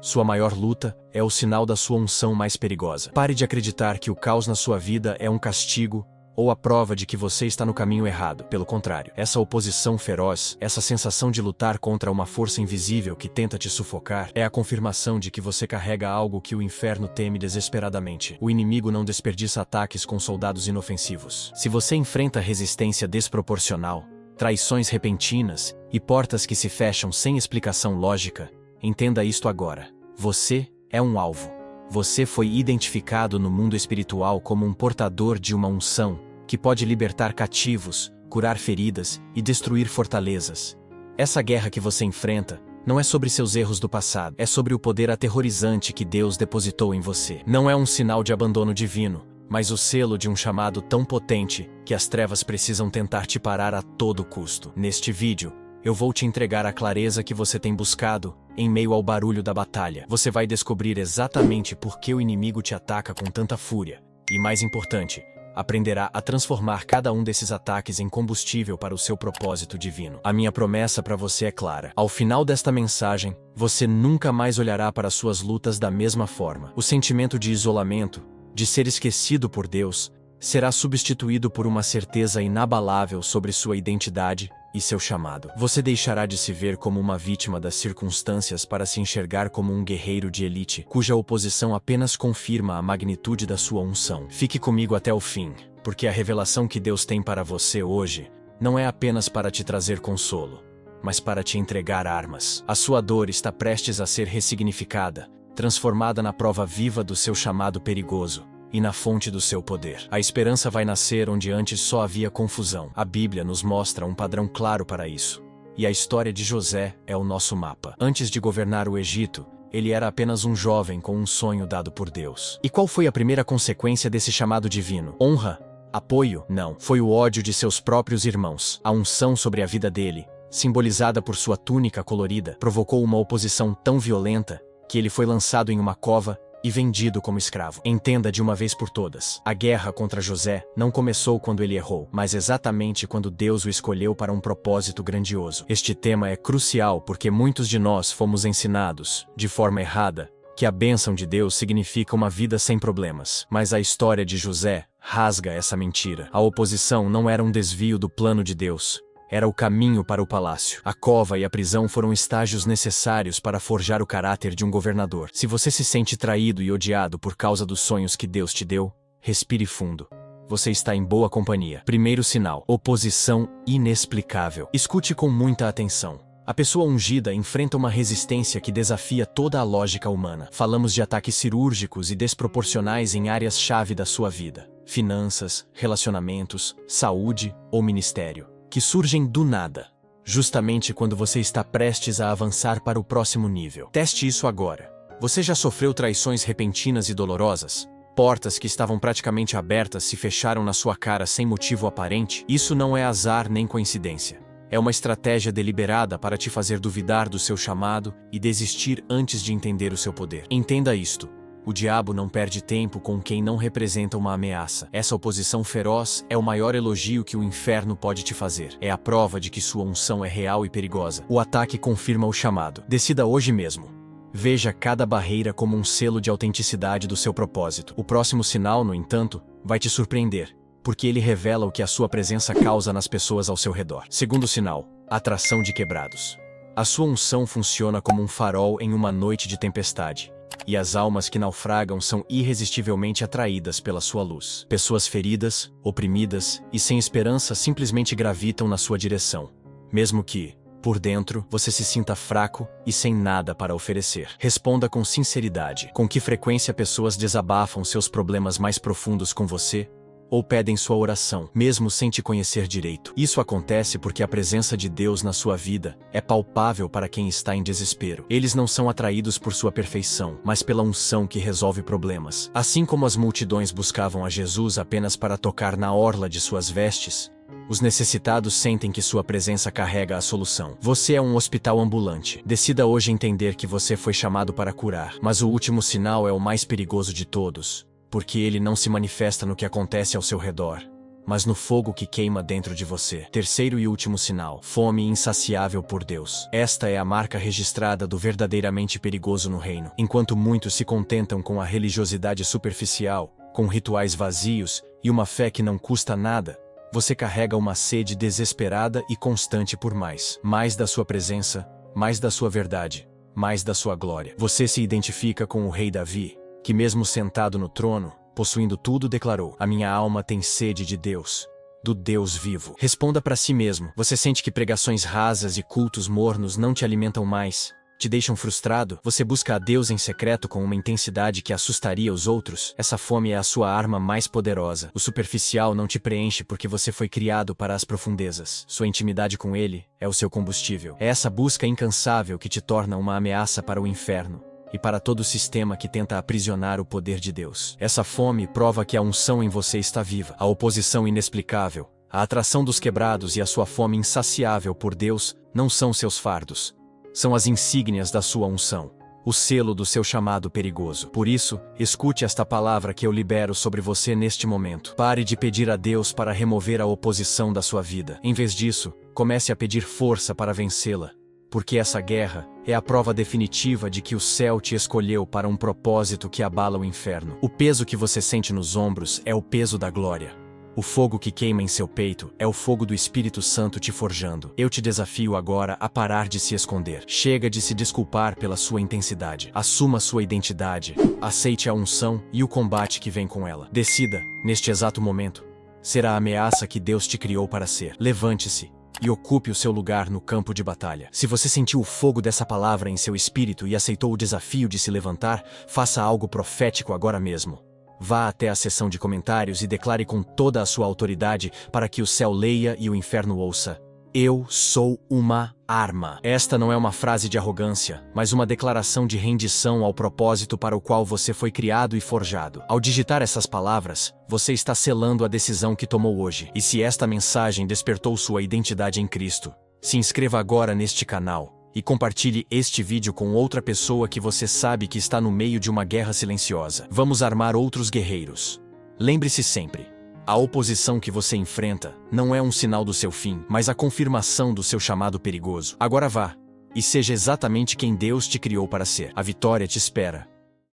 Sua maior luta é o sinal da sua unção mais perigosa. Pare de acreditar que o caos na sua vida é um castigo ou a prova de que você está no caminho errado. Pelo contrário, essa oposição feroz, essa sensação de lutar contra uma força invisível que tenta te sufocar, é a confirmação de que você carrega algo que o inferno teme desesperadamente. O inimigo não desperdiça ataques com soldados inofensivos. Se você enfrenta resistência desproporcional, traições repentinas e portas que se fecham sem explicação lógica, entenda isto agora. Você é um alvo. Você foi identificado no mundo espiritual como um portador de uma unção que pode libertar cativos, curar feridas e destruir fortalezas. Essa guerra que você enfrenta não é sobre seus erros do passado, é sobre o poder aterrorizante que Deus depositou em você. Não é um sinal de abandono divino, mas o selo de um chamado tão potente que as trevas precisam tentar te parar a todo custo. Neste vídeo, eu vou te entregar a clareza que você tem buscado em meio ao barulho da batalha. Você vai descobrir exatamente por que o inimigo te ataca com tanta fúria. E mais importante, aprenderá a transformar cada um desses ataques em combustível para o seu propósito divino. A minha promessa para você é clara. Ao final desta mensagem, você nunca mais olhará para suas lutas da mesma forma. O sentimento de isolamento, de ser esquecido por Deus, será substituído por uma certeza inabalável sobre sua identidade e seu chamado. Você deixará de se ver como uma vítima das circunstâncias para se enxergar como um guerreiro de elite, cuja oposição apenas confirma a magnitude da sua unção. Fique comigo até o fim, porque a revelação que Deus tem para você hoje não é apenas para te trazer consolo, mas para te entregar armas. A sua dor está prestes a ser ressignificada, transformada na prova viva do seu chamado perigoso e na fonte do seu poder. A esperança vai nascer onde antes só havia confusão. A Bíblia nos mostra um padrão claro para isso. E a história de José é o nosso mapa. Antes de governar o Egito, ele era apenas um jovem com um sonho dado por Deus. E qual foi a primeira consequência desse chamado divino? Honra? Apoio? Não. Foi o ódio de seus próprios irmãos. A unção sobre a vida dele, simbolizada por sua túnica colorida, provocou uma oposição tão violenta que ele foi lançado em uma cova e vendido como escravo. Entenda de uma vez por todas, a guerra contra José não começou quando ele errou, mas exatamente quando Deus o escolheu para um propósito grandioso. Este tema é crucial porque muitos de nós fomos ensinados, de forma errada, que a bênção de Deus significa uma vida sem problemas. Mas a história de José rasga essa mentira. A oposição não era um desvio do plano de Deus. Era o caminho para o palácio. A cova e a prisão foram estágios necessários para forjar o caráter de um governador. Se você se sente traído e odiado por causa dos sonhos que Deus te deu, respire fundo. Você está em boa companhia. Primeiro sinal: oposição inexplicável. Escute com muita atenção. A pessoa ungida enfrenta uma resistência que desafia toda a lógica humana. Falamos de ataques cirúrgicos e desproporcionais em áreas-chave da sua vida: finanças, relacionamentos, saúde ou ministério, que surgem do nada, justamente quando você está prestes a avançar para o próximo nível. Teste isso agora. Você já sofreu traições repentinas e dolorosas? Portas que estavam praticamente abertas se fecharam na sua cara sem motivo aparente? Isso não é azar nem coincidência. É uma estratégia deliberada para te fazer duvidar do seu chamado e desistir antes de entender o seu poder. Entenda isto. O diabo não perde tempo com quem não representa uma ameaça. Essa oposição feroz é o maior elogio que o inferno pode te fazer. É a prova de que sua unção é real e perigosa. O ataque confirma o chamado. Decida hoje mesmo. Veja cada barreira como um selo de autenticidade do seu propósito. O próximo sinal, no entanto, vai te surpreender, porque ele revela o que a sua presença causa nas pessoas ao seu redor. Segundo sinal: atração de quebrados. A sua unção funciona como um farol em uma noite de tempestade. E as almas que naufragam são irresistivelmente atraídas pela sua luz. Pessoas feridas, oprimidas e sem esperança simplesmente gravitam na sua direção, mesmo que, por dentro, você se sinta fraco e sem nada para oferecer. Responda com sinceridade. Com que frequência pessoas desabafam seus problemas mais profundos com você? Ou pedem sua oração, mesmo sem te conhecer direito? Isso acontece porque a presença de Deus na sua vida é palpável para quem está em desespero. Eles não são atraídos por sua perfeição, mas pela unção que resolve problemas. Assim como as multidões buscavam a Jesus apenas para tocar na orla de suas vestes, os necessitados sentem que sua presença carrega a solução. Você é um hospital ambulante. Decida hoje entender que você foi chamado para curar. Mas o último sinal é o mais perigoso de todos, porque ele não se manifesta no que acontece ao seu redor, mas no fogo que queima dentro de você. Terceiro e último sinal: fome insaciável por Deus. Esta é a marca registrada do verdadeiramente perigoso no reino. Enquanto muitos se contentam com a religiosidade superficial, com rituais vazios e uma fé que não custa nada, você carrega uma sede desesperada e constante por mais. Mais da sua presença, mais da sua verdade, mais da sua glória. Você se identifica com o rei Davi, que mesmo sentado no trono, possuindo tudo, declarou: a minha alma tem sede de Deus, do Deus vivo. Responda para si mesmo: você sente que pregações rasas e cultos mornos não te alimentam mais, te deixam frustrado? Você busca a Deus em secreto com uma intensidade que assustaria os outros? Essa fome é a sua arma mais poderosa. O superficial não te preenche porque você foi criado para as profundezas. Sua intimidade com Ele é o seu combustível. É essa busca incansável que te torna uma ameaça para o inferno e para todo o sistema que tenta aprisionar o poder de Deus. Essa fome prova que a unção em você está viva. A oposição inexplicável, a atração dos quebrados e a sua fome insaciável por Deus não são seus fardos. São as insígnias da sua unção, o selo do seu chamado perigoso. Por isso, escute esta palavra que eu libero sobre você neste momento. Pare de pedir a Deus para remover a oposição da sua vida. Em vez disso, comece a pedir força para vencê-la. Porque essa guerra é a prova definitiva de que o céu te escolheu para um propósito que abala o inferno. O peso que você sente nos ombros é o peso da glória. O fogo que queima em seu peito é o fogo do Espírito Santo te forjando. Eu te desafio agora a parar de se esconder. Chega de se desculpar pela sua intensidade. Assuma sua identidade. Aceite a unção e o combate que vem com ela. Decida, neste exato momento, ser a ameaça que Deus te criou para ser. Levante-se e ocupe o seu lugar no campo de batalha. Se você sentiu o fogo dessa palavra em seu espírito e aceitou o desafio de se levantar, faça algo profético agora mesmo. Vá até a seção de comentários e declare com toda a sua autoridade para que o céu leia e o inferno ouça: eu sou uma arma. Esta não é uma frase de arrogância, mas uma declaração de rendição ao propósito para o qual você foi criado e forjado. Ao digitar essas palavras, você está selando a decisão que tomou hoje. E se esta mensagem despertou sua identidade em Cristo, se inscreva agora neste canal e compartilhe este vídeo com outra pessoa que você sabe que está no meio de uma guerra silenciosa. Vamos armar outros guerreiros. Lembre-se sempre: a oposição que você enfrenta não é um sinal do seu fim, mas a confirmação do seu chamado perigoso. Agora vá e seja exatamente quem Deus te criou para ser. A vitória te espera.